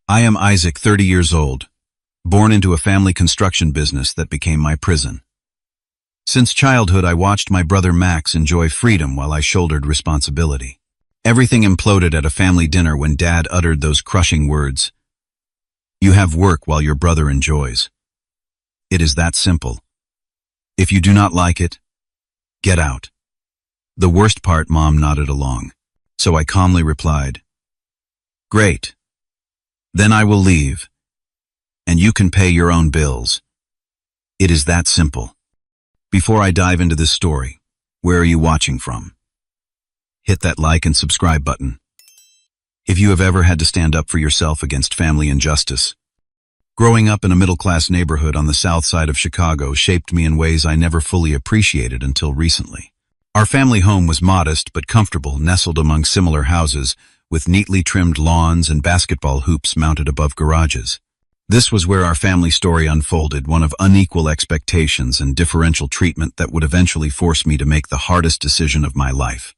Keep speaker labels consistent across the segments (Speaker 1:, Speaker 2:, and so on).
Speaker 1: I am Isaac, 30 years old, born into a family construction business that became my prison. Since childhood, I watched my brother Max enjoy freedom while I shouldered responsibility. Everything imploded at a family dinner when Dad uttered those crushing words, "You have work while your brother enjoys." It is that simple. If you do not like it, get out. The worst part, Mom nodded along, so I calmly replied, "Great. Then I will leave, and you can pay your own bills." It is that simple. Before I dive into this story, where are you watching from? Hit that like and subscribe button. If you have ever had to stand up for yourself against family injustice. Growing up in a middle-class neighborhood on the south side of Chicago shaped me in ways I never fully appreciated until recently. Our family home was modest but comfortable, nestled among similar houses, with neatly trimmed lawns and basketball hoops mounted above garages. This was where our family story unfolded, one of unequal expectations and differential treatment that would eventually force me to make the hardest decision of my life.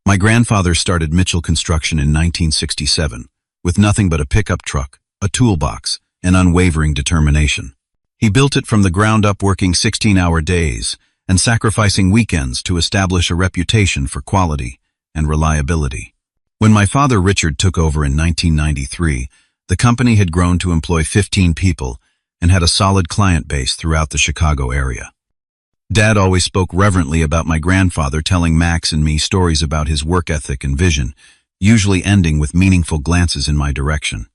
Speaker 1: My grandfather started Mitchell Construction in 1967, with nothing but a pickup truck, a toolbox, and unwavering determination. He built it from the ground up, working 16-hour days and sacrificing weekends to establish a reputation for quality and reliability. When my father Richard took over in 1993, the company had grown to employ 15 people and had a solid client base throughout the Chicago area. Dad always spoke reverently about my grandfather, telling Max and me stories about his work ethic and vision, usually ending with meaningful glances in my direction.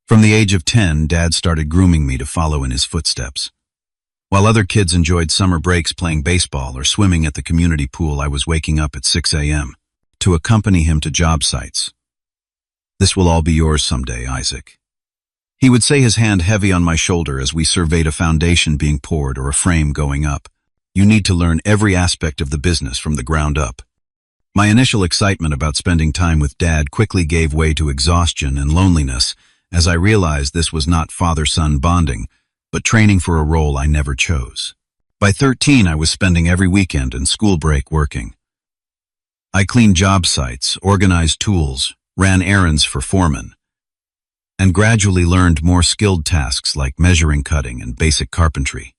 Speaker 1: From the age of 10, Dad started grooming me to follow in his footsteps. While other kids enjoyed summer breaks playing baseball or swimming at the community pool, I was waking up at 6 a.m. to accompany him to job sites. "This will all be yours someday, Isaac." He would say, his hand heavy on my shoulder as we surveyed a foundation being poured or a frame going up. "You need to learn every aspect of the business from the ground up." My initial excitement about spending time with Dad quickly gave way to exhaustion and loneliness as I realized this was not father-son bonding, but training for a role I never chose. By 13, I was spending every weekend and school break working. I cleaned job sites, organized tools, ran errands for foremen, and gradually learned more skilled tasks like measuring, cutting, and basic carpentry.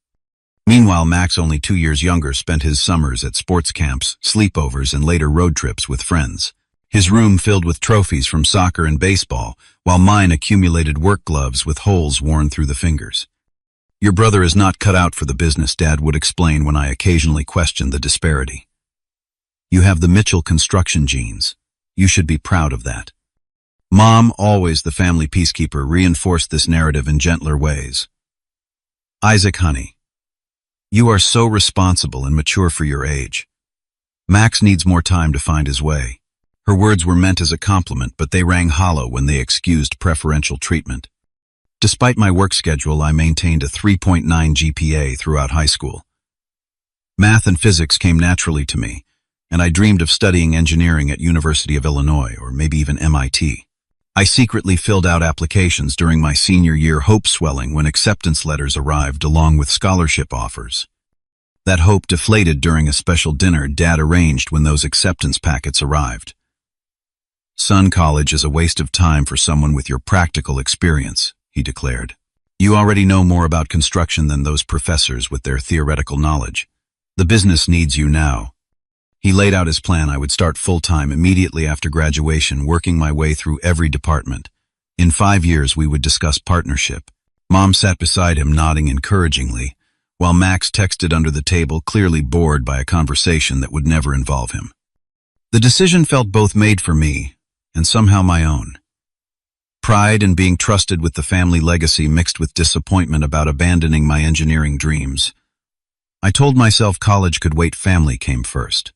Speaker 1: Meanwhile, Max, only 2 years younger, spent his summers at sports camps, sleepovers, and later road trips with friends. His room filled with trophies from soccer and baseball, while mine accumulated work gloves with holes worn through the fingers. "Your brother is not cut out for the business," Dad would explain when I occasionally questioned the disparity. "You have the Mitchell Construction genes. You should be proud of that." Mom, always the family peacekeeper, reinforced this narrative in gentler ways. "Isaac, honey, you are so responsible and mature for your age. Max needs more time to find his way." Her words were meant as a compliment, but they rang hollow when they excused preferential treatment. Despite my work schedule, I maintained a 3.9 GPA throughout high school. Math and physics came naturally to me, and I dreamed of studying engineering at University of Illinois, or maybe even MIT. I secretly filled out applications during my senior year, hope swelling when acceptance letters arrived along with scholarship offers. That hope deflated during a special dinner Dad arranged when those acceptance packets arrived. "Son, college is a waste of time for someone with your practical experience," he declared. "You already know more about construction than those professors with their theoretical knowledge. The business needs you now." He laid out his plan. I would start full-time immediately after graduation, working my way through every department. In 5 years, we would discuss partnership. Mom sat beside him, nodding encouragingly, while Max texted under the table, clearly bored by a conversation that would never involve him. The decision felt both made for me and somehow my own. Pride in being trusted with the family legacy mixed with disappointment about abandoning my engineering dreams. I told myself college could wait, family came first.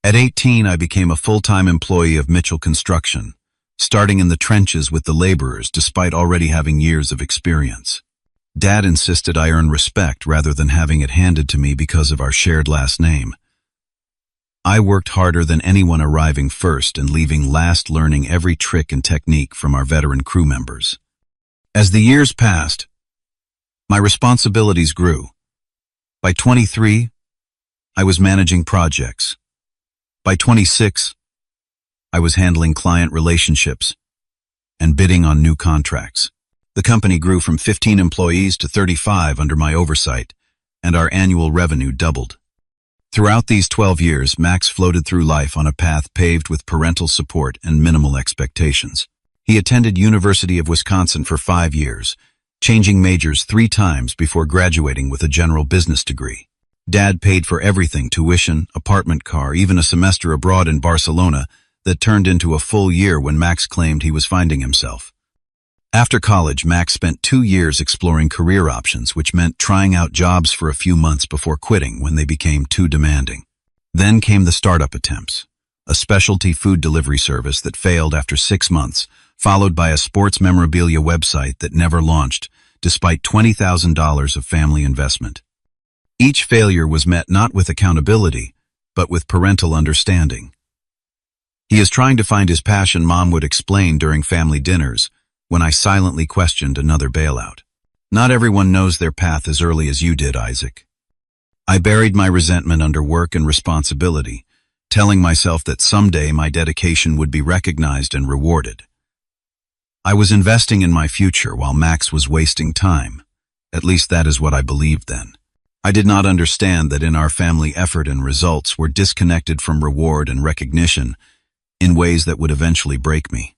Speaker 1: At 18, I became a full-time employee of Mitchell Construction, starting in the trenches with the laborers despite already having years of experience. Dad insisted I earn respect rather than having it handed to me because of our shared last name. I worked harder than anyone, arriving first and leaving last, learning every trick and technique from our veteran crew members. As the years passed, my responsibilities grew. By 23, I was managing projects. By 26, I was handling client relationships. and bidding on new contracts. The company grew from 15 employees to 35 under my oversight, and our annual revenue doubled. Throughout these 12 years, Max floated through life on a path paved with parental support and minimal expectations. He attended University of Wisconsin for 5 years, changing majors 3 times before graduating with a general business degree. Dad paid for everything: tuition, apartment, car, even a semester abroad in Barcelona that turned into a full year when Max claimed he was finding himself. After college, Max spent 2 years exploring career options, which meant trying out jobs for a few months before quitting when they became too demanding. Then came the startup attempts, a specialty food delivery service that failed after 6 months, followed by a sports memorabilia website that never launched, despite $20,000 of family investment. Each failure was met not with accountability, but with parental understanding. "He is trying to find his passion," Mom would explain during family dinners, when I silently questioned another bailout. "Not everyone knows their path as early as you did, Isaac." I buried my resentment under work and responsibility, telling myself that someday my dedication would be recognized and rewarded. I was investing in my future while Max was wasting time. At least that is what I believed then. I did not understand that in our family, effort and results were disconnected from reward and recognition in ways that would eventually break me.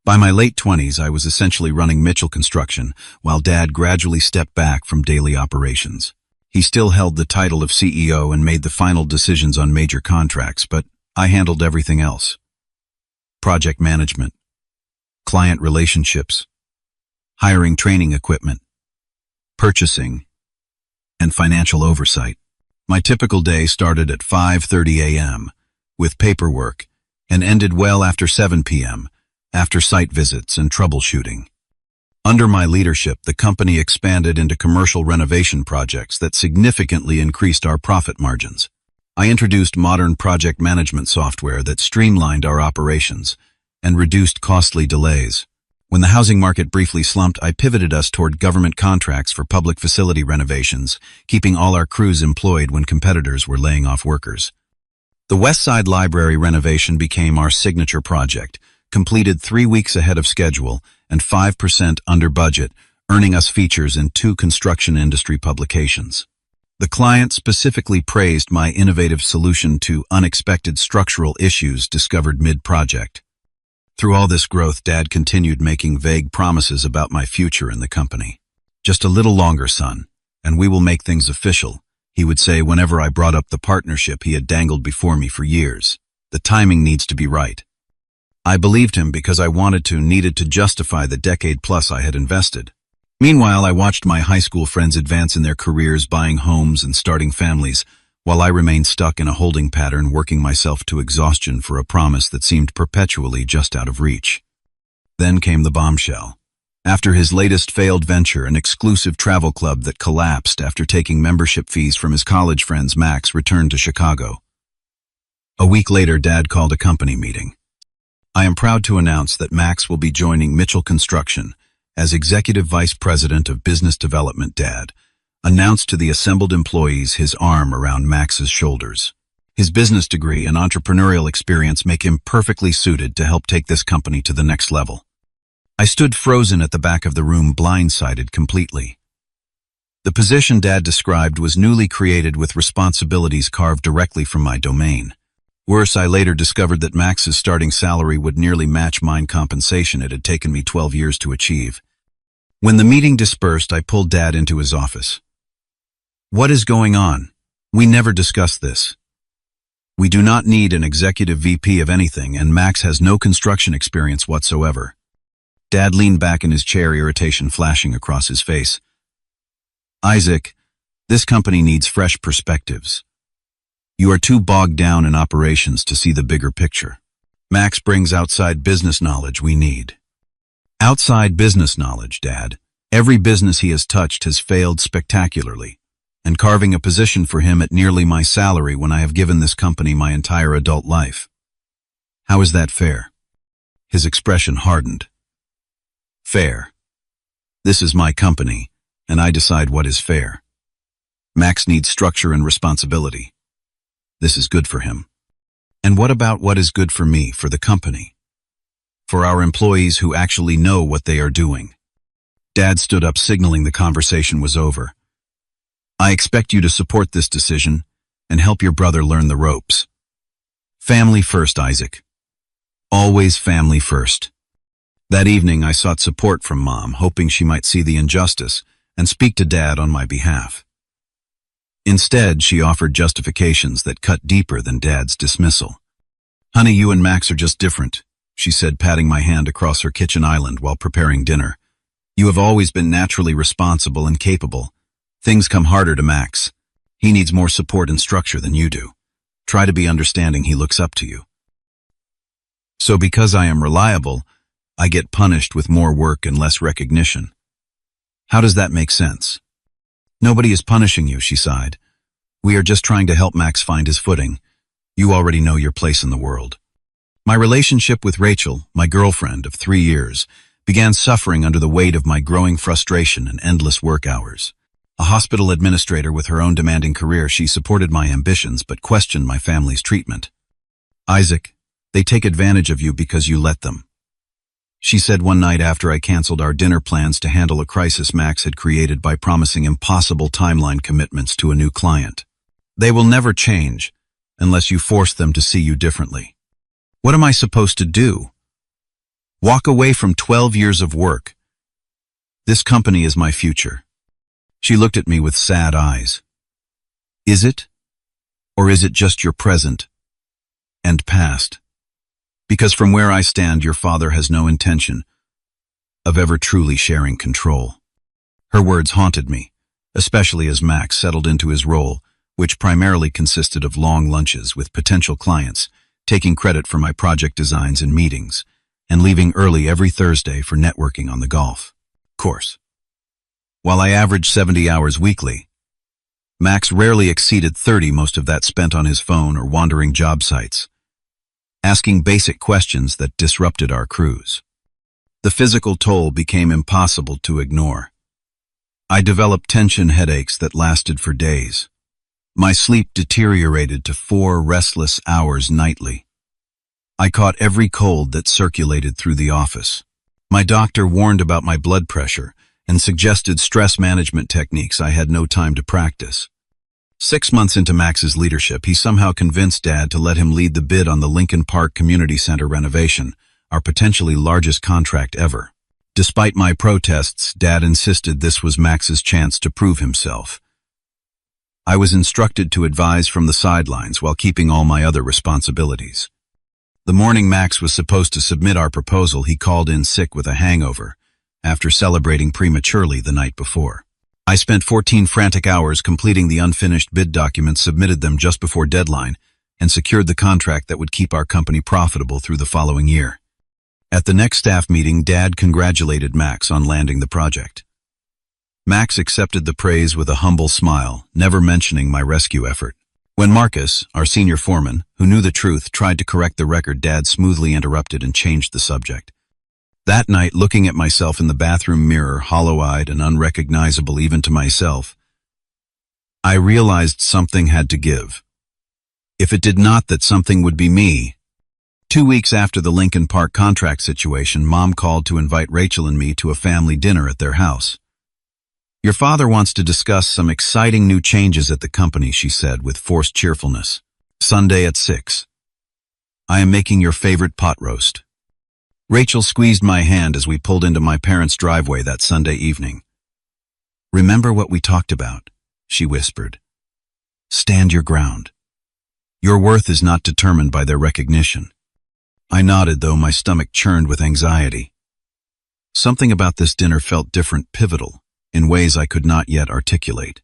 Speaker 1: By my late 20s, I was essentially running Mitchell Construction, while Dad gradually stepped back from daily operations. He still held the title of CEO and made the final decisions on major contracts, but I handled everything else: project management, client relationships, hiring, training equipment, purchasing, and financial oversight. My typical day started at 5:30 a.m. with paperwork and ended well after 7 p.m., after site visits and troubleshooting. Under my leadership, the company expanded into commercial renovation projects that significantly increased our profit margins. I introduced modern project management software that streamlined our operations and reduced costly delays. When the housing market briefly slumped, I pivoted us toward government contracts for public facility renovations, keeping all our crews employed when competitors were laying off workers. The West Side Library renovation became our signature project, completed 3 weeks ahead of schedule and 5% under budget, earning us features in 2 construction industry publications. The client specifically praised my innovative solution to unexpected structural issues discovered mid-project. Through all this growth, Dad continued making vague promises about my future in the company. "Just a little longer, son, and we will make things official," he would say whenever I brought up the partnership he had dangled before me for years. "The timing needs to be right." I believed him because I needed to justify the decade-plus I had invested. Meanwhile, I watched my high school friends advance in their careers, buying homes and starting families, while I remained stuck in a holding pattern, working myself to exhaustion for a promise that seemed perpetually just out of reach. Then came the bombshell. After his latest failed venture, an exclusive travel club that collapsed after taking membership fees from his college friends, Max returned to Chicago. A week later, Dad called a company meeting. "I am proud to announce that Max will be joining Mitchell Construction as Executive Vice President of Business Development," Dad announced to the assembled employees, his arm around Max's shoulders. His business degree and entrepreneurial experience make him perfectly suited to help take this company to the next level. I stood frozen at the back of the room, blindsided completely. The position Dad described was newly created with responsibilities carved directly from my domain. Worse, I later discovered that Max's starting salary would nearly match mine compensation it had taken me 12 years to achieve. When the meeting dispersed, I pulled Dad into his office. "What is going on? We never discussed this. We do not need an executive VP of anything, and Max has no construction experience whatsoever." Dad leaned back in his chair, irritation flashing across his face. "Isaac, this company needs fresh perspectives. You are too bogged down in operations to see the bigger picture. Max brings outside business knowledge we need." "Outside business knowledge, Dad. Every business he has touched has failed spectacularly, and carving a position for him at nearly my salary when I have given this company my entire adult life. How is that fair?" His expression hardened. "Fair. This is my company, and I decide what is fair. Max needs structure and responsibility. This is good for him. And what about what is good for me, for the company?" for our employees who actually know what they are doing. Dad stood up, signaling the conversation was over. I expect you to support this decision and help your brother learn the ropes. Family first, Isaac. Always family first. That evening, I sought support from Mom, hoping she might see the injustice and speak to Dad on my behalf. Instead, she offered justifications that cut deeper than Dad's dismissal. "Honey, you and Max are just different," she said, patting my hand across her kitchen island while preparing dinner. "You have always been naturally responsible and capable. Things come harder to Max. He needs more support and structure than you do. Try to be understanding. He looks up to you. So because I am reliable, I get punished with more work and less recognition. How does that make sense?" "Nobody is punishing you," she sighed. "We are just trying to help Max find his footing. You already know your place in the world." My relationship with Rachel, my girlfriend of 3 years, began suffering under the weight of my growing frustration and endless work hours. A hospital administrator with her own demanding career, she supported my ambitions but questioned my family's treatment. "Isaac, they take advantage of you because you let them," she said one night after I canceled our dinner plans to handle a crisis Max had created by promising impossible timeline commitments to a new client. "They will never change unless you force them to see you differently." What am I supposed to do? Walk away from 12 years of work? This company is my future. She looked at me with sad eyes. Is it? Or is it just your present and past? Because from where I stand, your father has no intention of ever truly sharing control. Her words haunted me, especially as Max settled into his role, which primarily consisted of long lunches with potential clients, taking credit for my project designs and meetings, and leaving early every Thursday for networking on the golf course. While I averaged 70 hours weekly, Max rarely exceeded 30, most of that spent on his phone or wandering job sites, asking basic questions that disrupted our cruise. The physical toll became impossible to ignore. I developed tension headaches that lasted for days. My sleep deteriorated to 4 restless hours nightly. I caught every cold that circulated through the office. My doctor warned about my blood pressure and suggested stress management techniques I had no time to practice. 6 months into Max's leadership, he somehow convinced Dad to let him lead the bid on the Lincoln Park Community Center renovation, our potentially largest contract ever. Despite my protests, Dad insisted this was Max's chance to prove himself. I was instructed to advise from the sidelines while keeping all my other responsibilities. The morning Max was supposed to submit our proposal, he called in sick with a hangover after celebrating prematurely the night before. I spent 14 frantic hours completing the unfinished bid documents, submitted them just before deadline, and secured the contract that would keep our company profitable through the following year. At the next staff meeting, Dad congratulated Max on landing the project. Max accepted the praise with a humble smile, never mentioning my rescue effort. When Marcus, our senior foreman, who knew the truth, tried to correct the record, Dad smoothly interrupted and changed the subject. That night, looking at myself in the bathroom mirror, hollow-eyed and unrecognizable even to myself, I realized something had to give. If it did not, that something would be me. 2 weeks after the Lincoln Park contract situation, Mom called to invite Rachel and me to a family dinner at their house. "Your father wants to discuss some exciting new changes at the company," she said with forced cheerfulness. "Sunday at 6. I am making your favorite pot roast." Rachel squeezed my hand as we pulled into my parents' driveway that Sunday evening. "Remember what we talked about," she whispered. "Stand your ground. Your worth is not determined by their recognition." I nodded, though my stomach churned with anxiety. Something about this dinner felt different, pivotal, in ways I could not yet articulate.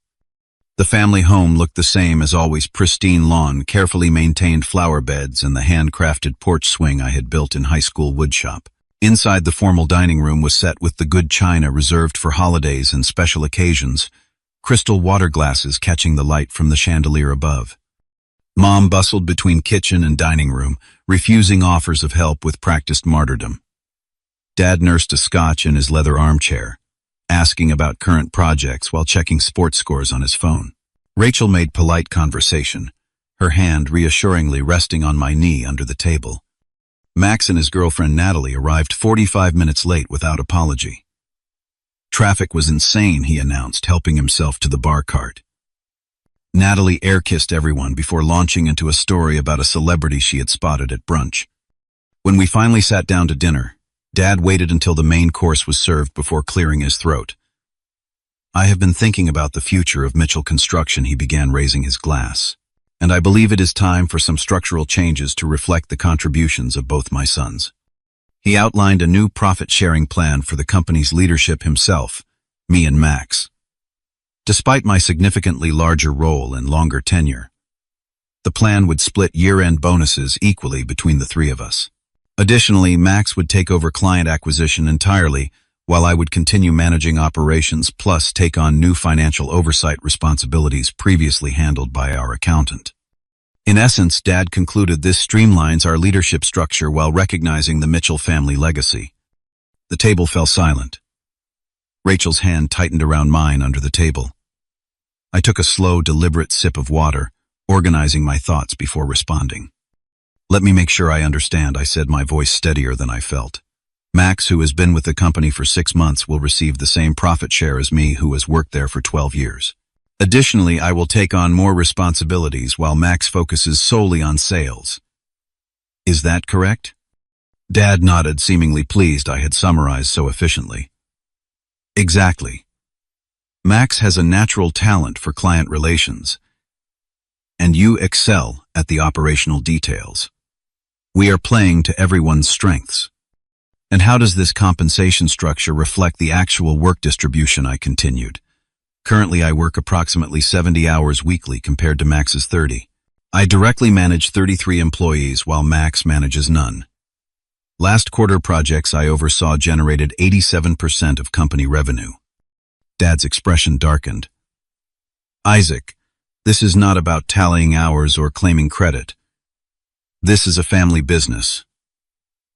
Speaker 1: The family home looked the same as always: pristine lawn, carefully maintained flower beds, and the handcrafted porch swing I had built in high school woodshop. Inside, the formal dining room was set with the good china reserved for holidays and special occasions, crystal water glasses catching the light from the chandelier above. Mom bustled between kitchen and dining room, refusing offers of help with practiced martyrdom. Dad nursed a scotch in his leather armchair, asking about current projects while checking sports scores on his phone. Rachel made polite conversation, her hand reassuringly resting on my knee under the table. Max and his girlfriend Natalie arrived 45 minutes late without apology. Traffic was insane, he announced, helping himself to the bar cart. Natalie air-kissed everyone before launching into a story about a celebrity she had spotted at brunch. When we finally sat down to dinner, Dad waited until the main course was served before clearing his throat. I have been thinking about the future of Mitchell Construction, he began, raising his glass. And I believe it is time for some structural changes to reflect the contributions of both my sons. He outlined a new profit-sharing plan for the company's leadership himself, me and Max. Despite my significantly larger role and longer tenure, the plan would split year-end bonuses equally between the three of us. Additionally, Max would take over client acquisition entirely, while I would continue managing operations plus take on new financial oversight responsibilities previously handled by our accountant. In essence, Dad concluded this streamlines our leadership structure while recognizing the Mitchell family legacy. The table fell silent. Rachel's hand tightened around mine under the table. I took a slow, deliberate sip of water, organizing my thoughts before responding. Let me make sure I understand, I said, my voice steadier than I felt. Max, who has been with the company for 6 months, will receive the same profit share as me, who has worked there for 12 years. Additionally, I will take on more responsibilities while Max focuses solely on sales. Is that correct? Dad nodded, seemingly pleased I had summarized so efficiently. Exactly. Max has a natural talent for client relations, and you excel at the operational details. We are playing to everyone's strengths. And how does this compensation structure reflect the actual work distribution? I continued. Currently, I work approximately 70 hours weekly compared to Max's 30. I directly manage 33 employees while Max manages none. Last quarter projects I oversaw generated 87% of company revenue. Dad's expression darkened. Isaac, this is not about tallying hours or claiming credit. This is a family business,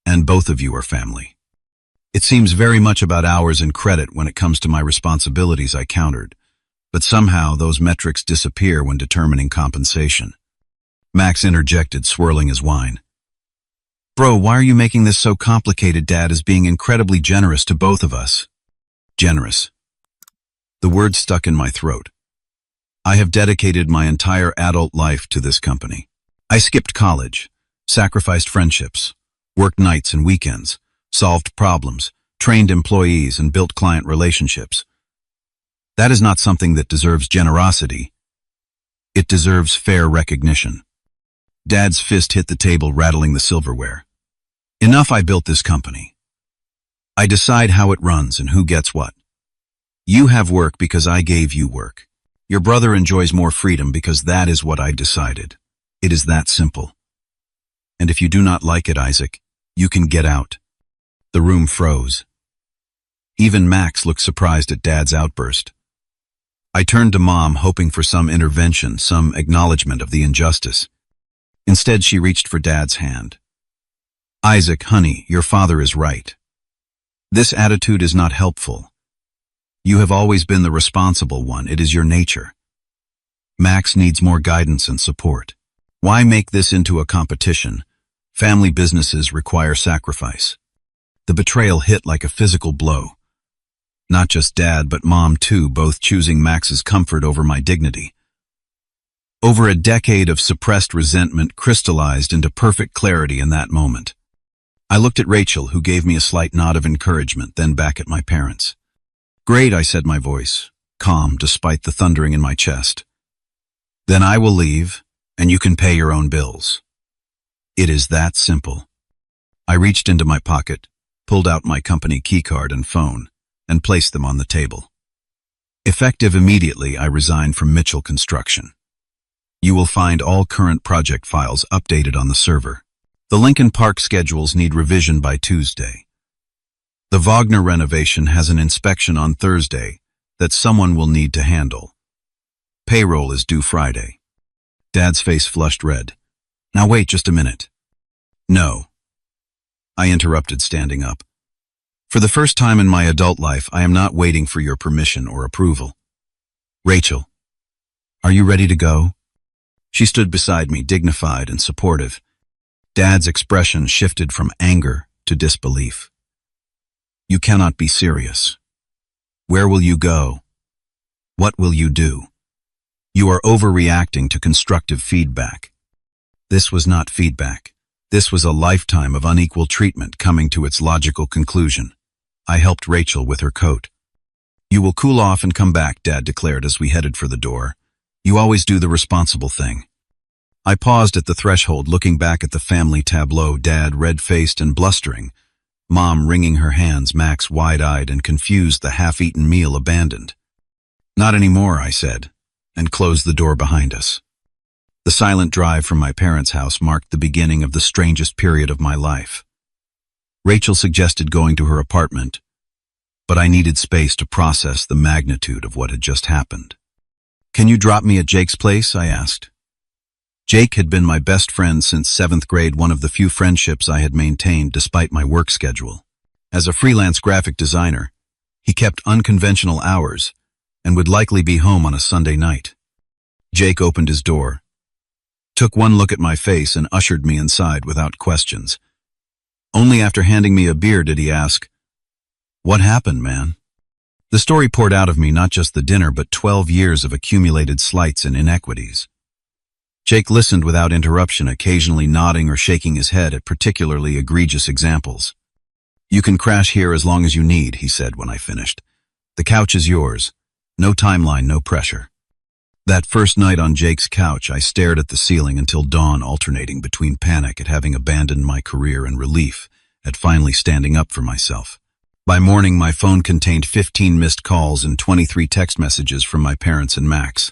Speaker 1: and both of you are family. It seems very much about hours and credit when it comes to my responsibilities, I countered, but somehow those metrics disappear when determining compensation. Max interjected, swirling his wine. Bro, why are you making this so complicated? Dad is being incredibly generous to both of us. Generous. The word stuck in my throat. I have dedicated my entire adult life to this company. I skipped college, sacrificed friendships, worked nights and weekends, solved problems, trained employees, and built client relationships. That is not something that deserves generosity. It deserves fair recognition. Dad's fist hit the table, rattling the silverware. Enough, I built this company. I decide how it runs and who gets what. You have work because I gave you work. Your brother enjoys more freedom because that is what I decided. It is that simple. And if you do not like it, Isaac, you can get out. The room froze. Even Max looked surprised at Dad's outburst. I turned to Mom, hoping for some intervention, some acknowledgement of the injustice. Instead, she reached for Dad's hand. Isaac, honey, your father is right. This attitude is not helpful. You have always been the responsible one. It is your nature. Max needs more guidance and support. Why make this into a competition? Family businesses require sacrifice. The betrayal hit like a physical blow. Not just Dad, but Mom too, both choosing Max's comfort over my dignity. Over a decade of suppressed resentment crystallized into perfect clarity in that moment. I looked at Rachel, who gave me a slight nod of encouragement, then back at my parents. Great, I said, my voice calm despite the thundering in my chest. Then I will leave, and you can pay your own bills. It is that simple. I reached into my pocket, pulled out my company keycard and phone, and placed them on the table. Effective immediately, I resigned from Mitchell Construction. You will find all current project files updated on the server. The Lincoln Park schedules need revision by Tuesday. The Wagner renovation has an inspection on Thursday that someone will need to handle. Payroll is due Friday. Dad's face flushed red. Now wait just a minute. No. I interrupted, standing up. For the first time in my adult life, I am not waiting for your permission or approval. Rachel, are you ready to go? She stood beside me, dignified and supportive. Dad's expression shifted from anger to disbelief. You cannot be serious. Where will you go? What will you do? You are overreacting to constructive feedback. This was not feedback. This was a lifetime of unequal treatment coming to its logical conclusion. I helped Rachel with her coat. You will cool off and come back, Dad declared as we headed for the door. You always do the responsible thing. I paused at the threshold, looking back at the family tableau, Dad red-faced and blustering, Mom wringing her hands, Max wide-eyed and confused, the half-eaten meal abandoned. Not anymore, I said, and closed the door behind us. The silent drive from my parents' house marked the beginning of the strangest period of my life. Rachel suggested going to her apartment, but I needed space to process the magnitude of what had just happened. Can you drop me at Jake's place? I asked. Jake had been my best friend since 7th grade, one of the few friendships I had maintained despite my work schedule. As a freelance graphic designer, he kept unconventional hours and would likely be home on a Sunday night. Jake opened his door, took one look at my face, and ushered me inside without questions. Only after handing me a beer did he ask, "What happened, man?" The story poured out of me, not just the dinner, but 12 years of accumulated slights and inequities. Jake listened without interruption, occasionally nodding or shaking his head at particularly egregious examples. You can crash here as long as you need, he said when I finished. The couch is yours. No timeline, no pressure. That first night on Jake's couch, I stared at the ceiling until dawn, alternating between panic at having abandoned my career and relief at finally standing up for myself. By morning, my phone contained 15 missed calls and 23 text messages from my parents and Max.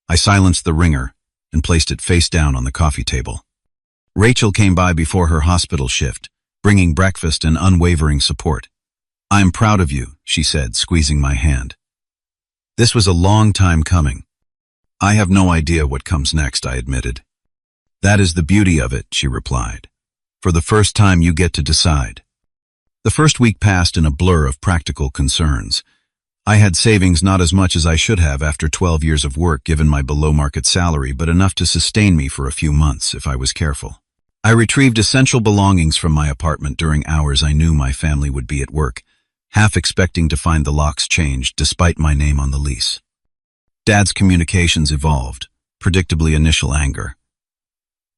Speaker 1: I silenced the ringer and placed it face down on the coffee table. Rachel came by before her hospital shift, bringing breakfast and unwavering support. "I'm proud of you," she said, squeezing my hand. "This was a long time coming." "I have no idea what comes next," I admitted. "That is the beauty of it," she replied. "For the first time you get to decide." The first week passed in a blur of practical concerns. I had savings, not as much as I should have after 12 years of work given my below-market salary, but enough to sustain me for a few months if I was careful. I retrieved essential belongings from my apartment during hours I knew my family would be at work, half expecting to find the locks changed despite my name on the lease. Dad's communications evolved, predictably initial anger.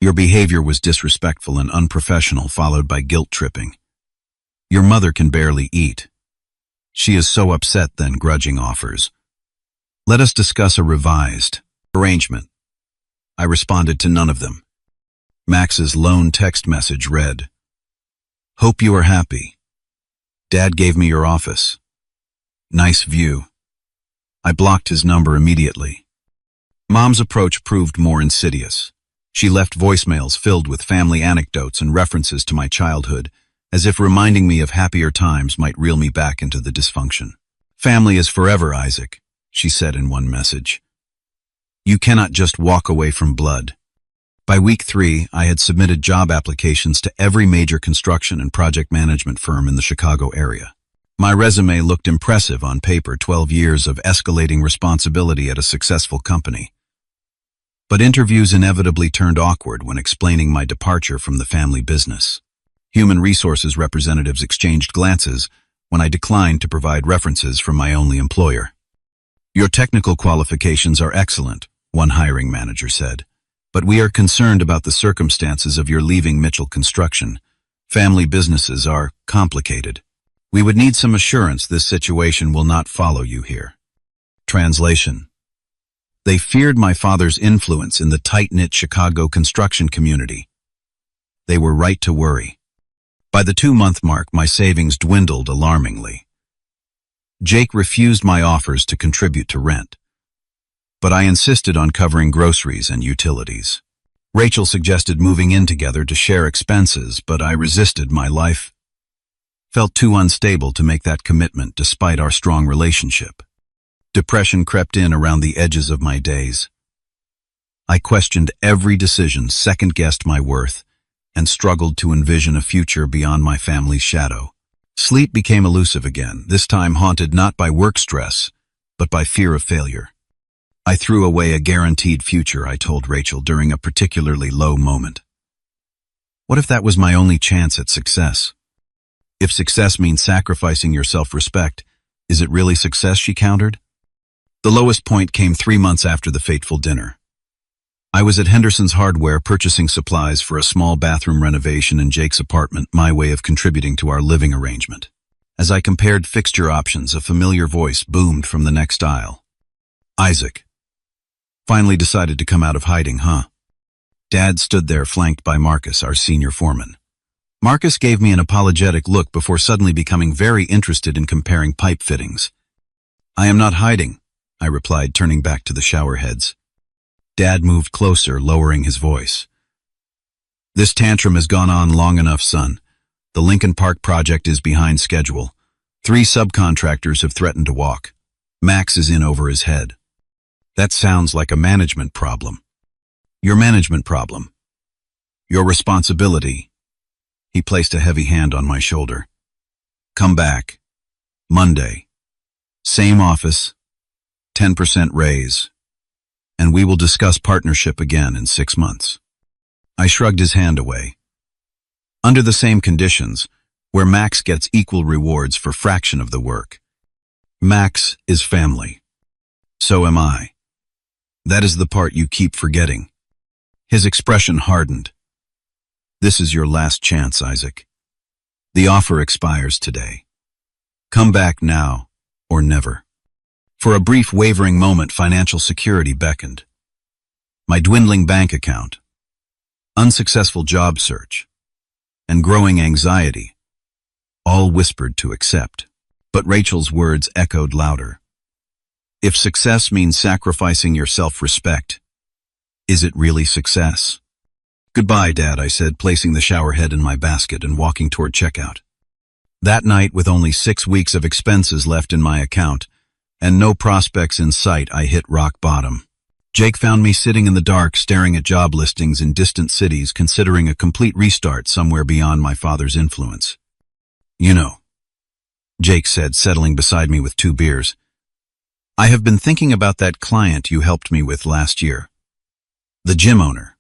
Speaker 1: "Your behavior was disrespectful and unprofessional," followed by guilt-tripping. "Your mother can barely eat. She is so upset," then grudging offers. "Let us discuss a revised arrangement." I responded to none of them. Max's lone text message read, "Hope you are happy. Dad gave me your office. Nice view." I blocked his number immediately. Mom's approach proved more insidious. She left voicemails filled with family anecdotes and references to my childhood, as if reminding me of happier times might reel me back into the dysfunction. "Family is forever, Isaac," she said in one message. "You cannot just walk away from blood." By week 3, I had submitted job applications to every major construction and project management firm in the Chicago area. My resume looked impressive on paper, 12 years of escalating responsibility at a successful company. But interviews inevitably turned awkward when explaining my departure from the family business. Human resources representatives exchanged glances when I declined to provide references from my only employer. "Your technical qualifications are excellent," one hiring manager said, "but we are concerned about the circumstances of your leaving Mitchell Construction. Family businesses are complicated. We would need some assurance this situation will not follow you here." Translation: they feared my father's influence in the tight-knit Chicago construction community. They were right to worry. By the 2-month mark, my savings dwindled alarmingly. Jake refused my offers to contribute to rent, but I insisted on covering groceries and utilities. Rachel suggested moving in together to share expenses, but I resisted. My life felt too unstable to make that commitment despite our strong relationship. Depression crept in around the edges of my days. I questioned every decision, second-guessed my worth, and struggled to envision a future beyond my family's shadow. Sleep became elusive again, this time haunted not by work stress, but by fear of failure. I threw away a guaranteed future, I told Rachel during a particularly low moment. What if that was my only chance at success? If success means sacrificing your self-respect, is it really success, she countered? The lowest point came 3 months after the fateful dinner. I was at Henderson's Hardware purchasing supplies for a small bathroom renovation in Jake's apartment, my way of contributing to our living arrangement. As I compared fixture options, a familiar voice boomed from the next aisle. Isaac. Finally decided to come out of hiding, huh? Dad stood there flanked by Marcus, our senior foreman. Marcus gave me an apologetic look before suddenly becoming very interested in comparing pipe fittings. I am not hiding, I replied, turning back to the shower heads. Dad moved closer, lowering his voice. This tantrum has gone on long enough, son. The Lincoln Park project is behind schedule. 3 subcontractors have threatened to walk. Max is in over his head. That sounds like a management problem. Your management problem. Your responsibility. He placed a heavy hand on my shoulder. Come back. Monday. Same office. 10% raise. And we will discuss partnership again in 6 months. I shrugged his hand away. Under the same conditions, where Max gets equal rewards for fraction of the work. Max is family. So am I. That is the part you keep forgetting. His expression hardened. This is your last chance, Isaac. The offer expires today. Come back now or never. For a brief wavering moment, financial security beckoned. My dwindling bank account, unsuccessful job search, and growing anxiety, all whispered to accept. But Rachel's words echoed louder. If success means sacrificing your self-respect, is it really success? Goodbye, Dad, I said, placing the shower head in my basket and walking toward checkout. That night, with only 6 weeks of expenses left in my account, and no prospects in sight, I hit rock bottom. Jake found me sitting in the dark, staring at job listings in distant cities, considering a complete restart somewhere beyond my father's influence. You know, Jake said, settling beside me with 2 beers. I have been thinking about that client you helped me with last year. The gym owner.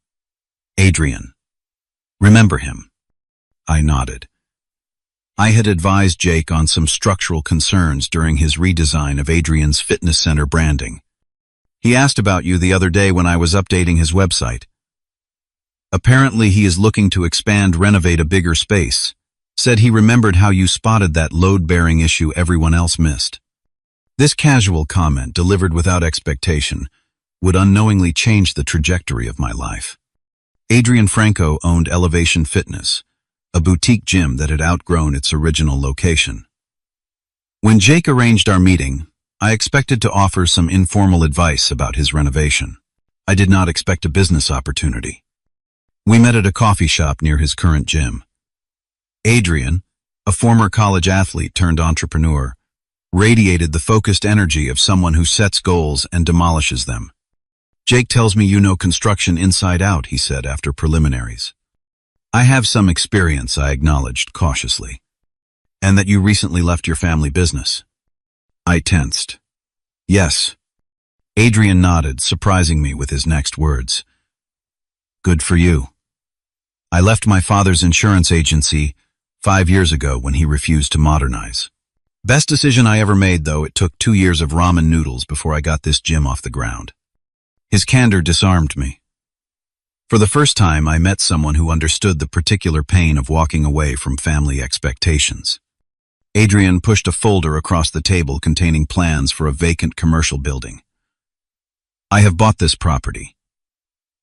Speaker 1: Adrian. Remember him? I nodded. I had advised Jake on some structural concerns during his redesign of Adrian's fitness center branding. He asked about you the other day when I was updating his website. Apparently he is looking to renovate a bigger space. Said he remembered how you spotted that load-bearing issue everyone else missed. This casual comment, delivered without expectation, would unknowingly change the trajectory of my life. Adrian Franco owned Elevation Fitness, a boutique gym that had outgrown its original location. When Jake arranged our meeting, I expected to offer some informal advice about his renovation. I did not expect a business opportunity. We met at a coffee shop near his current gym. Adrian, a former college athlete turned entrepreneur, radiated the focused energy of someone who sets goals and demolishes them. Jake tells me you know construction inside out, he said after preliminaries. I have some experience, I acknowledged cautiously. And that you recently left your family business. I tensed. Yes. Adrian nodded, surprising me with his next words. Good for you. I left my father's insurance agency 5 years ago when he refused to modernize. Best decision I ever made, though. It took 2 years of ramen noodles before I got this gym off the ground. His candor disarmed me. For the first time, I met someone who understood the particular pain of walking away from family expectations. Adrian pushed a folder across the table containing plans for a vacant commercial building. I have bought this property.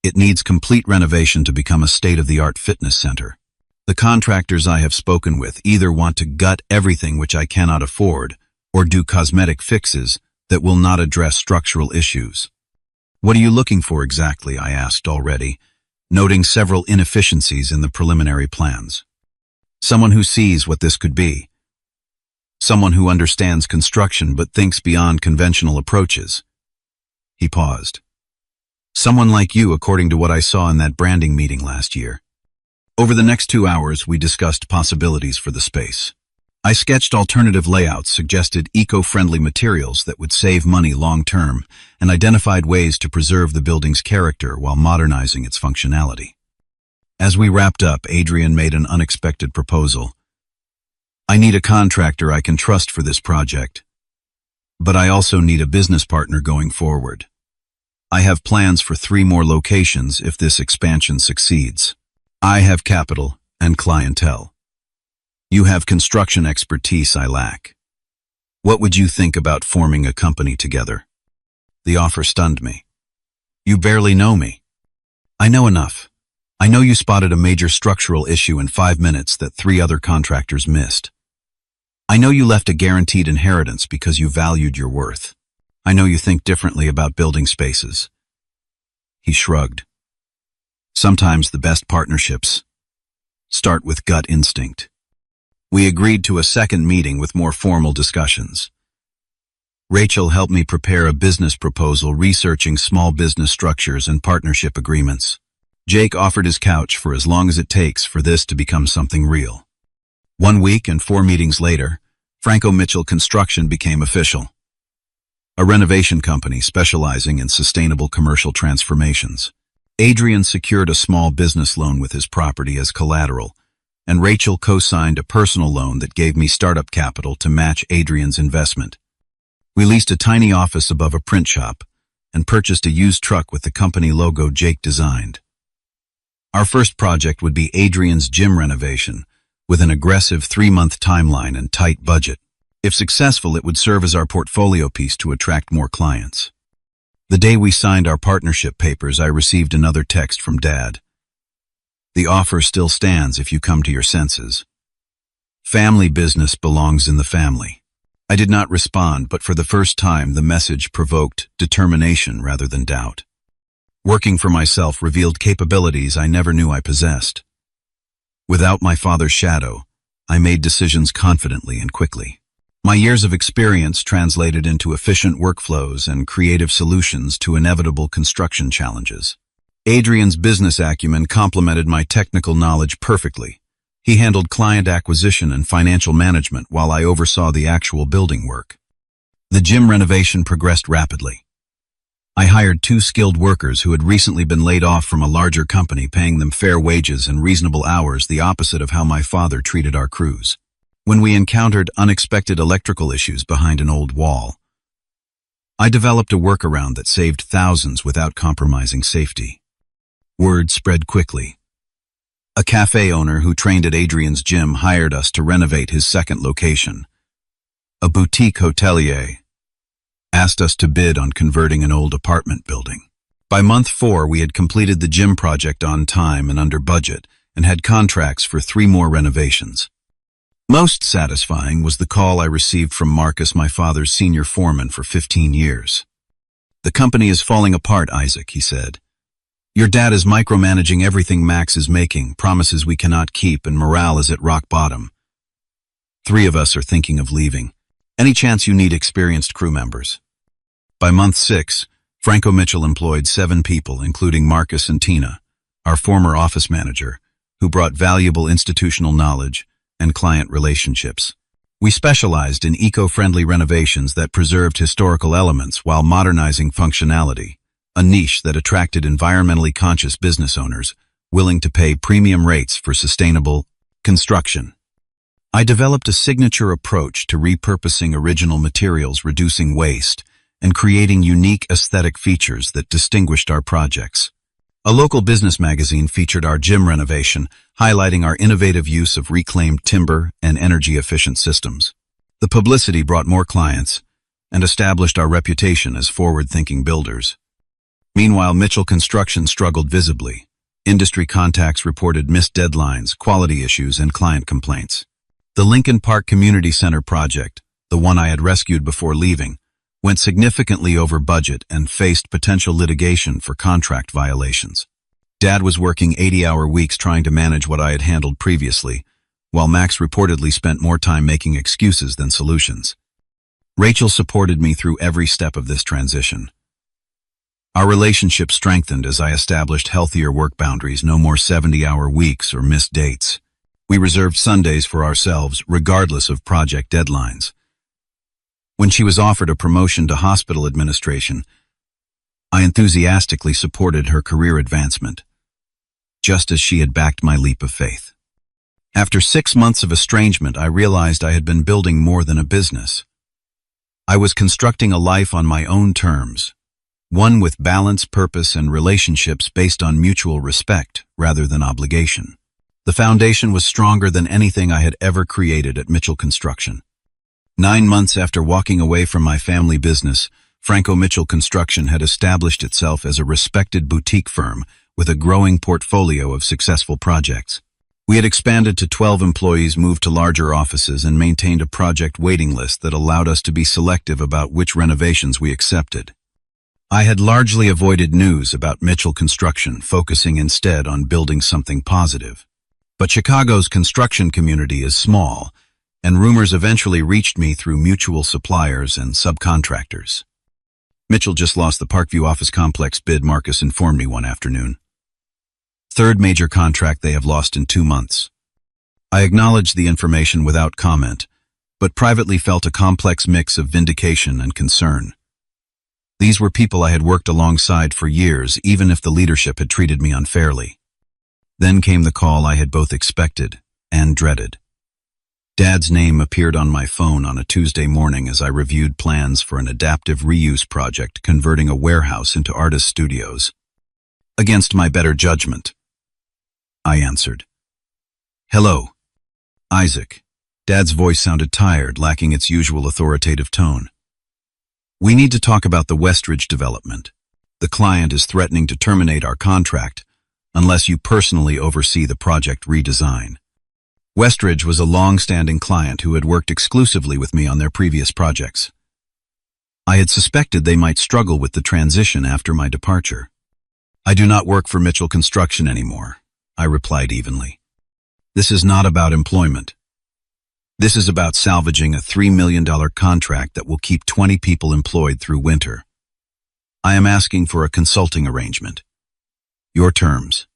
Speaker 1: It needs complete renovation to become a state-of-the-art fitness center. The contractors I have spoken with either want to gut everything which I cannot afford or do cosmetic fixes that will not address structural issues. What are you looking for exactly? I asked already, noting several inefficiencies in the preliminary plans. Someone who sees what this could be. Someone who understands construction but thinks beyond conventional approaches. He paused. Someone like you, according to what I saw in that branding meeting last year. Over the next 2 hours, we discussed possibilities for the space. I sketched alternative layouts, suggested eco-friendly materials that would save money long-term, and identified ways to preserve the building's character while modernizing its functionality. As we wrapped up, Adrian made an unexpected proposal. I need a contractor I can trust for this project, but I also need a business partner going forward. I have plans for 3 more locations if this expansion succeeds. I have capital and clientele. You have construction expertise I lack. What would you think about forming a company together? The offer stunned me. You barely know me. I know enough. I know you spotted a major structural issue in 5 minutes that 3 other contractors missed. I know you left a guaranteed inheritance because you valued your worth. I know you think differently about building spaces. He shrugged. Sometimes the best partnerships start with gut instinct. We agreed to a second meeting with more formal discussions. Rachel helped me prepare a business proposal researching small business structures and partnership agreements. Jake offered his couch for as long as it takes for this to become something real. 1 week and 4 meetings later, Franco Mitchell Construction became official. A renovation company specializing in sustainable commercial transformations. Adrian secured a small business loan with his property as collateral, and Rachel co-signed a personal loan that gave me startup capital to match Adrian's investment. We leased a tiny office above a print shop and purchased a used truck with the company logo Jake designed. Our first project would be Adrian's gym renovation, with an aggressive 3-month timeline and tight budget. If successful, it would serve as our portfolio piece to attract more clients. The day we signed our partnership papers, I received another text from Dad. The offer still stands if you come to your senses. Family business belongs in the family. I did not respond, but for the first time the message provoked determination rather than doubt. Working for myself revealed capabilities I never knew I possessed. Without my father's shadow, I made decisions confidently and quickly. My years of experience translated into efficient workflows and creative solutions to inevitable construction challenges. Adrian's business acumen complemented my technical knowledge perfectly. He handled client acquisition and financial management while I oversaw the actual building work. The gym renovation progressed rapidly. I hired 2 skilled workers who had recently been laid off from a larger company, paying them fair wages and reasonable hours, the opposite of how my father treated our crews. When we encountered unexpected electrical issues behind an old wall, I developed a workaround that saved thousands without compromising safety. Word spread quickly. A cafe owner who trained at Adrian's gym hired us to renovate his second location. A boutique hotelier asked us to bid on converting an old apartment building. By month 4, we had completed the gym project on time and under budget and had contracts for 3 more renovations. Most satisfying was the call I received from Marcus, my father's senior foreman for 15 years. The company is falling apart, Isaac, he said. Your dad is micromanaging everything Max is making, promises we cannot keep, and morale is at rock bottom. 3 of us are thinking of leaving. Any chance you need experienced crew members? By month 6, Franco Mitchell employed 7 people, including Marcus and Tina, our former office manager, who brought valuable institutional knowledge and client relationships. We specialized in eco-friendly renovations that preserved historical elements while modernizing functionality, a niche that attracted environmentally conscious business owners willing to pay premium rates for sustainable construction. I developed a signature approach to repurposing original materials, reducing waste, and creating unique aesthetic features that distinguished our projects. A local business magazine featured our gym renovation, highlighting our innovative use of reclaimed timber and energy-efficient systems. The publicity brought more clients and established our reputation as forward-thinking builders. Meanwhile, Mitchell Construction struggled visibly. Industry contacts reported missed deadlines, quality issues, and client complaints. The Lincoln Park Community Center project, the one I had rescued before leaving, went significantly over budget and faced potential litigation for contract violations. Dad was working 80-hour weeks trying to manage what I had handled previously, while Max reportedly spent more time making excuses than solutions. Rachel supported me through every step of this transition. Our relationship strengthened as I established healthier work boundaries, no more 70-hour weeks or missed dates. We reserved Sundays for ourselves, regardless of project deadlines. When she was offered a promotion to hospital administration, I enthusiastically supported her career advancement. just as she had backed my leap of faith. After 6 months of estrangement, I realized I had been building more than a business. I was constructing a life on my own terms, one with balance, purpose, and relationships based on mutual respect rather than obligation. The foundation was stronger than anything I had ever created at Mitchell Construction. 9 months after walking away from my family business, Franco Mitchell Construction had established itself as a respected boutique firm with a growing portfolio of successful projects. We had expanded to 12 employees, moved to larger offices, and maintained a project waiting list that allowed us to be selective about which renovations we accepted. I had largely avoided news about Mitchell Construction, focusing instead on building something positive. But Chicago's construction community is small, and rumors eventually reached me through mutual suppliers and subcontractors. Mitchell just lost the Parkview office complex bid, Marcus informed me one afternoon. Third major contract they have lost in 2 months. I acknowledged the information without comment, but privately felt a complex mix of vindication and concern. These were people I had worked alongside for years, even if the leadership had treated me unfairly. Then came the call I had both expected and dreaded. Dad's name appeared on my phone on a Tuesday morning as I reviewed plans for an adaptive reuse project converting a warehouse into artist studios. Against my better judgment, I answered. "Hello, Isaac." Dad's voice sounded tired, lacking its usual authoritative tone. "We need to talk about the Westridge development. The client is threatening to terminate our contract unless you personally oversee the project redesign." Westridge was a long-standing client who had worked exclusively with me on their previous projects. I had suspected they might struggle with the transition after my departure. "I do not work for Mitchell Construction anymore," I replied evenly. "This is not about employment. This is about salvaging a $3 million contract that will keep 20 people employed through winter. I am asking for a consulting arrangement. Your terms."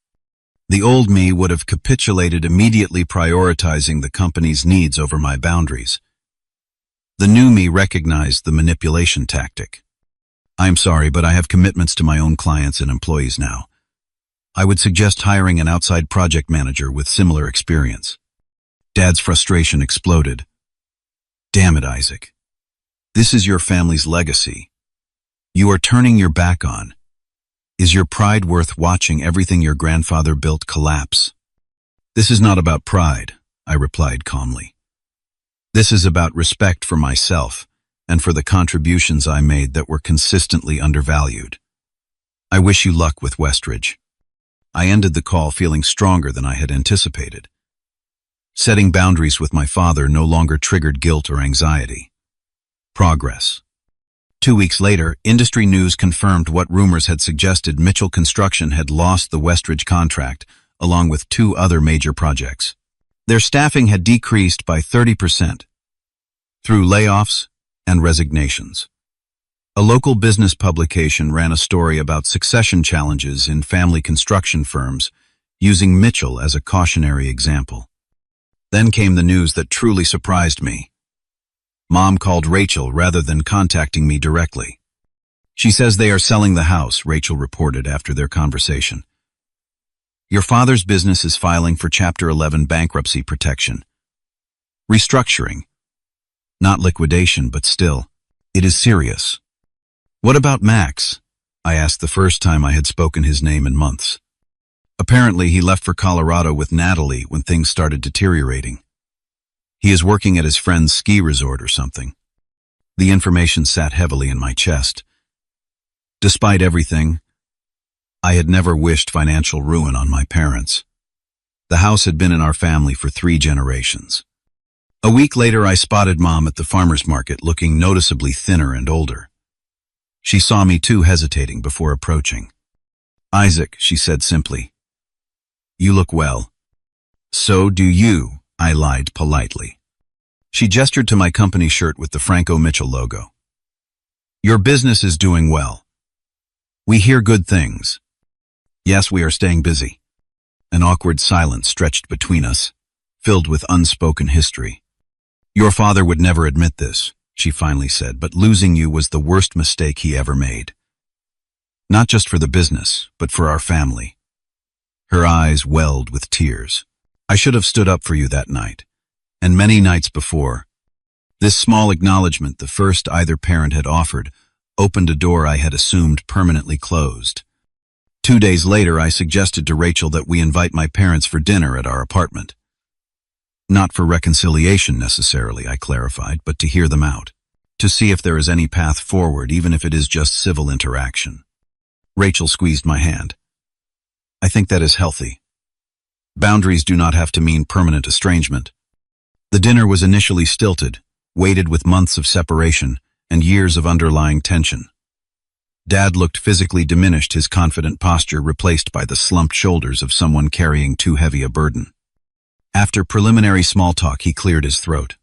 Speaker 1: The old me would have capitulated, immediately prioritizing the company's needs over my boundaries. The new me recognized the manipulation tactic. "I'm sorry, but I have commitments to my own clients and employees now. I would suggest hiring an outside project manager with similar experience." Dad's frustration exploded. "Damn it, Isaac. This is your family's legacy. You are turning your back on. Is your pride worth watching everything your grandfather built collapse?" "This is not about pride," I replied calmly. "This is about respect for myself and for the contributions I made that were consistently undervalued. I wish you luck with Westridge." I ended the call feeling stronger than I had anticipated. Setting boundaries with my father no longer triggered guilt or anxiety. Progress. 2 weeks later, industry news confirmed what rumors had suggested. Mitchell Construction had lost the Westridge contract, along with 2 other major projects. Their staffing had decreased by 30%, through layoffs and resignations. A local business publication ran a story about succession challenges in family construction firms, using Mitchell as a cautionary example. Then came the news that truly surprised me. Mom called Rachel rather than contacting me directly. "She says they are selling the house," Rachel reported after their conversation. "Your father's business is filing for Chapter 11 bankruptcy protection. Restructuring. Not liquidation, but still, it is serious." "What about Max?" I asked the first time I had spoken his name in months. "Apparently he left for Colorado with Natalie when things started deteriorating. He is working at his friend's ski resort or something." The information sat heavily in my chest. Despite everything, I had never wished financial ruin on my parents. The house had been in our family for 3 generations. A week later, I spotted Mom at the farmer's market, looking noticeably thinner and older. She saw me too, hesitating before approaching. "Isaac," she said simply. "You look well." "So do you," I lied politely. She gestured to my company shirt with the Franco Mitchell logo. "Your business is doing well. We hear good things." "Yes, we are staying busy." An awkward silence stretched between us, filled with unspoken history. "Your father would never admit this," she finally said, "but losing you was the worst mistake he ever made. Not just for the business, but for our family. Her eyes welled with tears. I should have stood up for you that night, and many nights before. This small acknowledgement, the first either parent had offered, opened a door I had assumed permanently closed. 2 days later, I suggested to Rachel that we invite my parents for dinner at our apartment. Not for reconciliation necessarily, I clarified, but to hear them out. To see if there is any path forward, even if it is just civil interaction. Rachel squeezed my hand. I think that is healthy. Boundaries do not have to mean permanent estrangement. The dinner was initially stilted, weighted with months of separation and years of underlying tension. Dad looked physically diminished, his confident posture replaced by the slumped shoulders of someone carrying too heavy a burden. After preliminary small talk, he cleared his throat.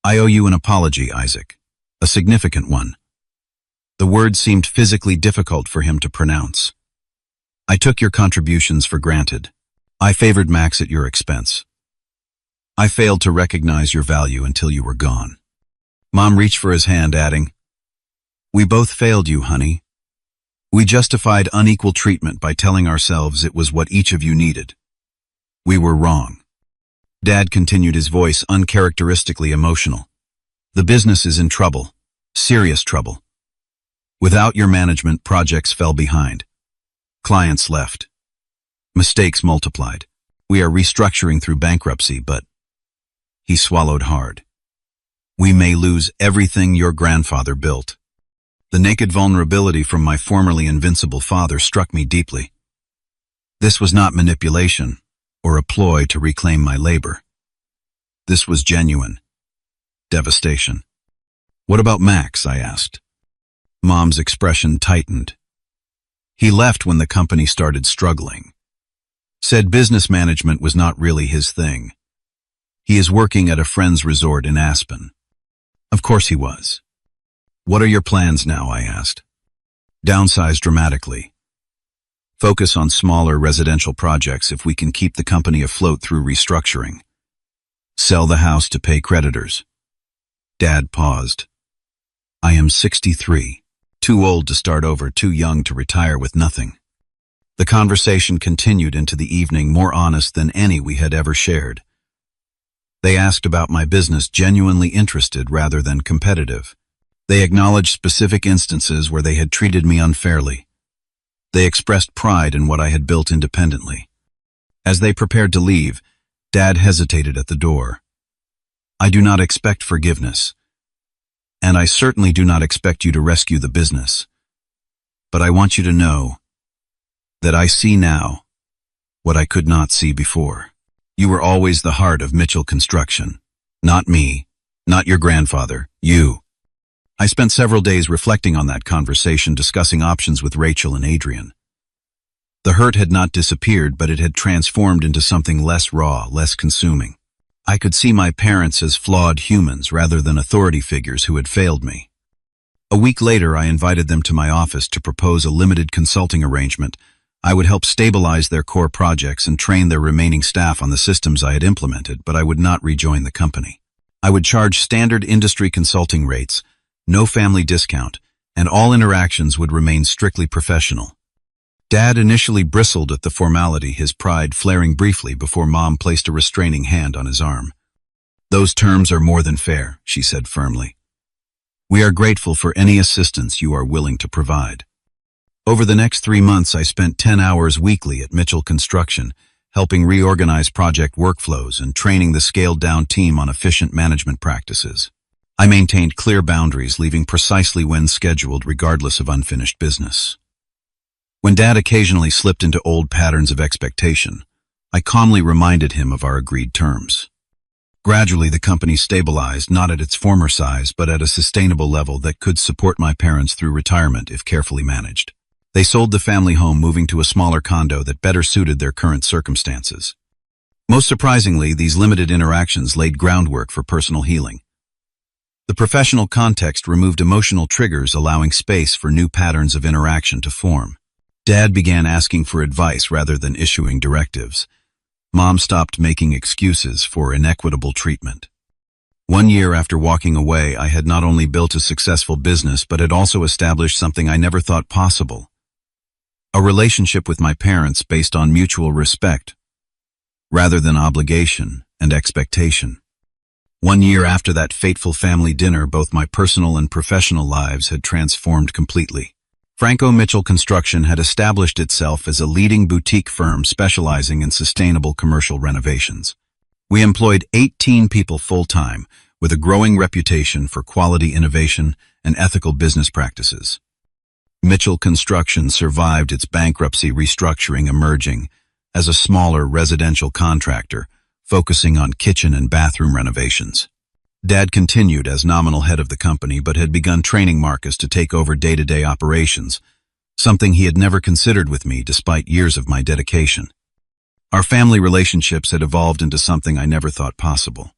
Speaker 1: I owe you an apology, Isaac. A significant one. The word seemed physically difficult for him to pronounce. I took your contributions for granted. I favored Max at your expense. I failed to recognize your value until you were gone. Mom reached for his hand, adding, We both failed you, honey. We justified unequal treatment by telling ourselves it was what each of you needed. We were wrong. Dad continued, his voice uncharacteristically emotional. The business is in trouble, serious trouble. Without your management, projects fell behind. Clients left. Mistakes multiplied. We are restructuring through bankruptcy, but... He swallowed hard. We may lose everything your grandfather built. The naked vulnerability from my formerly invincible father struck me deeply. This was not manipulation or a ploy to reclaim my labor. This was genuine devastation. What about Max? I asked. Mom's expression tightened. He left when the company started struggling. Said business management was not really his thing. He is working at a friend's resort in Aspen. Of course he was. What are your plans now? I asked. Downsize dramatically. Focus on smaller residential projects if we can keep the company afloat through restructuring. Sell the house to pay creditors. Dad paused. I am 63. Too old to start over, too young to retire with nothing. The conversation continued into the evening, more honest than any we had ever shared. They asked about my business, genuinely interested rather than competitive. They acknowledged specific instances where they had treated me unfairly. They expressed pride in what I had built independently. As they prepared to leave, Dad hesitated at the door. I do not expect forgiveness, and I certainly do not expect you to rescue the business. But I want you to know that I see now what I could not see before. You were always the heart of Mitchell Construction. Not me, not your grandfather, you. I spent several days reflecting on that conversation, discussing options with Rachel and Adrian. The hurt had not disappeared, but it had transformed into something less raw, less consuming. I could see my parents as flawed humans rather than authority figures who had failed me. A week later, I invited them to my office to propose a limited consulting arrangement. I would help stabilize their core projects and train their remaining staff on the systems I had implemented, but I would not rejoin the company. I would charge standard industry consulting rates, no family discount, and all interactions would remain strictly professional. Dad initially bristled at the formality, his pride flaring briefly before Mom placed a restraining hand on his arm. Those terms are more than fair, she said firmly. We are grateful for any assistance you are willing to provide. Over the next 3 months, I spent 10 hours weekly at Mitchell Construction, helping reorganize project workflows and training the scaled-down team on efficient management practices. I maintained clear boundaries, leaving precisely when scheduled regardless of unfinished business. When Dad occasionally slipped into old patterns of expectation, I calmly reminded him of our agreed terms. Gradually, the company stabilized, not at its former size, but at a sustainable level that could support my parents through retirement if carefully managed. They sold the family home, moving to a smaller condo that better suited their current circumstances. Most surprisingly, these limited interactions laid groundwork for personal healing. The professional context removed emotional triggers, allowing space for new patterns of interaction to form. Dad began asking for advice rather than issuing directives. Mom stopped making excuses for inequitable treatment. 1 year after walking away, I had not only built a successful business, but had also established something I never thought possible: A relationship with my parents based on mutual respect, rather than obligation and expectation. 1 year after that fateful family dinner, both my personal and professional lives had transformed completely. Franco Mitchell Construction had established itself as a leading boutique firm specializing in sustainable commercial renovations. We employed 18 people full-time, with a growing reputation for quality innovation and ethical business practices. Mitchell Construction survived its bankruptcy, restructuring, emerging as a smaller residential contractor focusing on kitchen and bathroom renovations. Dad continued as nominal head of the company, but had begun training Marcus to take over day-to-day operations, something he had never considered with me despite years of my dedication. Our family relationships had evolved into something I never thought possible.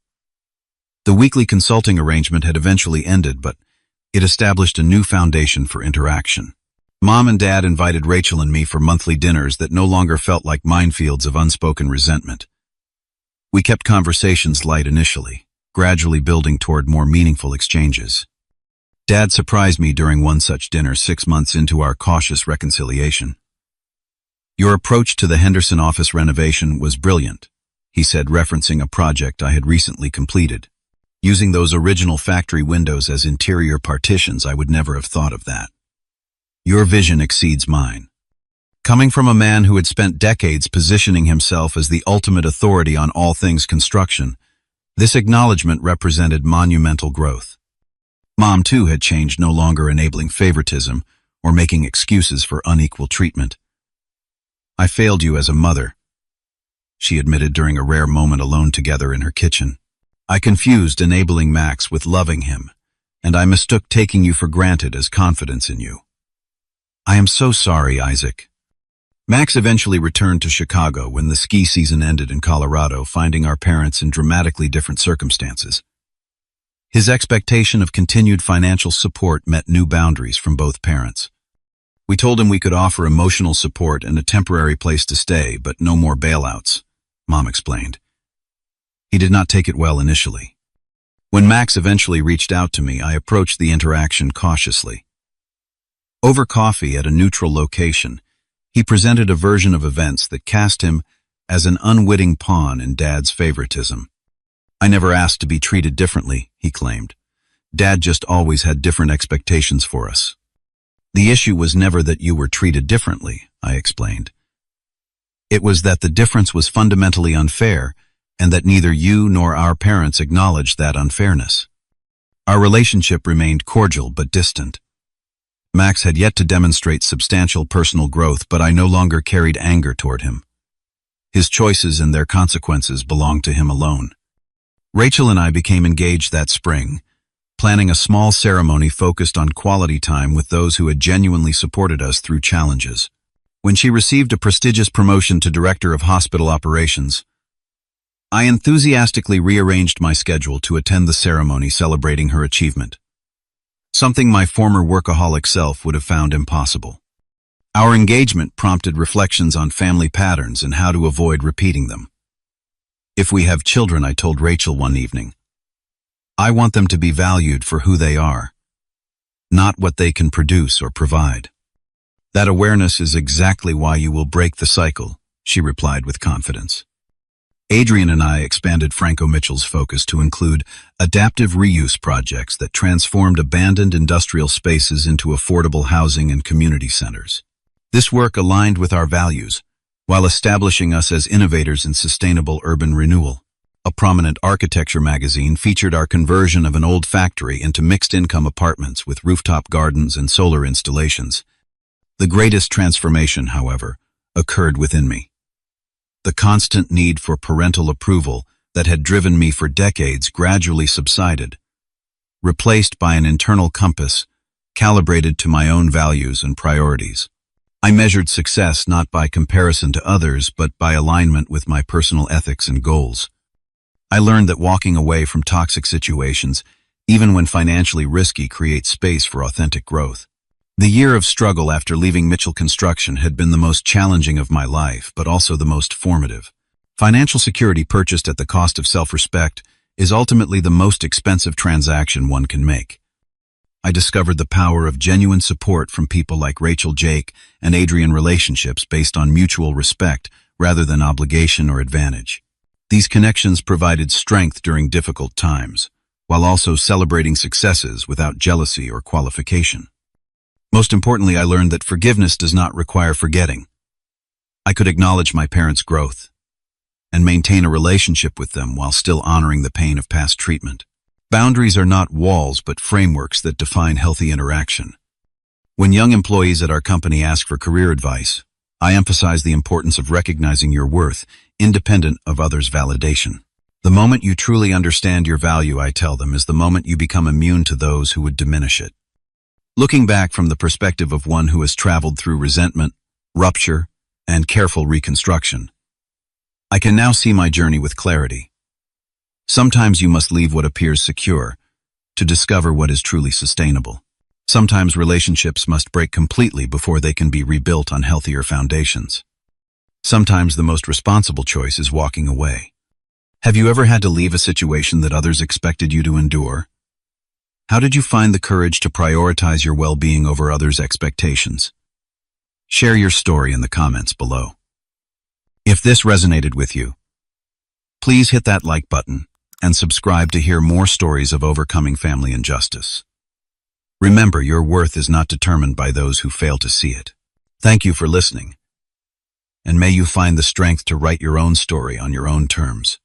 Speaker 1: The weekly consulting arrangement had eventually ended, but it established a new foundation for interaction. Mom and Dad invited Rachel and me for monthly dinners that no longer felt like minefields of unspoken resentment. We kept conversations light initially, gradually building toward more meaningful exchanges. Dad surprised me during one such dinner 6 months into our cautious reconciliation. "Your approach to the Henderson office renovation was brilliant," he said, referencing a project I had recently completed. "Using those original factory windows as interior partitions, I would never have thought of that. Your vision exceeds mine." Coming from a man who had spent decades positioning himself as the ultimate authority on all things construction, this acknowledgement represented monumental growth. Mom, too, had changed, no longer enabling favoritism or making excuses for unequal treatment. "I failed you as a mother," she admitted during a rare moment alone together in her kitchen. "I confused enabling Max with loving him, and I mistook taking you for granted as confidence in you. I am so sorry, Isaac." Max eventually returned to Chicago when the ski season ended in Colorado, finding our parents in dramatically different circumstances. His expectation of continued financial support met new boundaries from both parents. We told him we could offer emotional support and a temporary place to stay, but no more bailouts, Mom explained. He did not take it well initially. When Max eventually reached out to me, I approached the interaction cautiously. Over coffee at a neutral location, he presented a version of events that cast him as an unwitting pawn in Dad's favoritism. "I never asked to be treated differently," he claimed. "Dad just always had different expectations for us." "The issue was never that you were treated differently," I explained. "It was that the difference was fundamentally unfair, and that neither you nor our parents acknowledged that unfairness." Our relationship remained cordial but distant. Max had yet to demonstrate substantial personal growth, but I no longer carried anger toward him. His choices and their consequences belonged to him alone. Rachel and I became engaged that spring, planning a small ceremony focused on quality time with those who had genuinely supported us through challenges. When she received a prestigious promotion to Director of Hospital Operations, I enthusiastically rearranged my schedule to attend the ceremony celebrating her achievement, something my former workaholic self would have found impossible. Our engagement prompted reflections on family patterns and how to avoid repeating them. "If we have children," I told Rachel one evening, "I want them to be valued for who they are, not what they can produce or provide." "That awareness is exactly why you will break the cycle," she replied with confidence. Adrian and I expanded Franco Mitchell's focus to include adaptive reuse projects that transformed abandoned industrial spaces into affordable housing and community centers. This work aligned with our values, while establishing us as innovators in sustainable urban renewal. A prominent architecture magazine featured our conversion of an old factory into mixed-income apartments with rooftop gardens and solar installations. The greatest transformation, however, occurred within me. The constant need for parental approval that had driven me for decades gradually subsided, replaced by an internal compass calibrated to my own values and priorities. I measured success not by comparison to others, but by alignment with my personal ethics and goals. I learned that walking away from toxic situations, even when financially risky, creates space for authentic growth. The year of struggle after leaving Mitchell Construction had been the most challenging of my life, but also the most formative. Financial security purchased at the cost of self-respect is ultimately the most expensive transaction one can make. I discovered the power of genuine support from people like Rachel, Jake, and Adrian, relationships based on mutual respect rather than obligation or advantage. These connections provided strength during difficult times, while also celebrating successes without jealousy or qualification. Most importantly, I learned that forgiveness does not require forgetting. I could acknowledge my parents' growth and maintain a relationship with them while still honoring the pain of past treatment. Boundaries are not walls but frameworks that define healthy interaction. When young employees at our company ask for career advice, I emphasize the importance of recognizing your worth, independent of others' validation. The moment you truly understand your value, I tell them, is the moment you become immune to those who would diminish it. Looking back from the perspective of one who has traveled through resentment, rupture, and careful reconstruction, I can now see my journey with clarity. Sometimes you must leave what appears secure to discover what is truly sustainable. Sometimes relationships must break completely before they can be rebuilt on healthier foundations. Sometimes the most responsible choice is walking away. Have you ever had to leave a situation that others expected you to endure? How did you find the courage to prioritize your well-being over others' expectations? Share your story in the comments below. If this resonated with you, please hit that like button and subscribe to hear more stories of overcoming family injustice. Remember, your worth is not determined by those who fail to see it. Thank you for listening, and may you find the strength to write your own story on your own terms.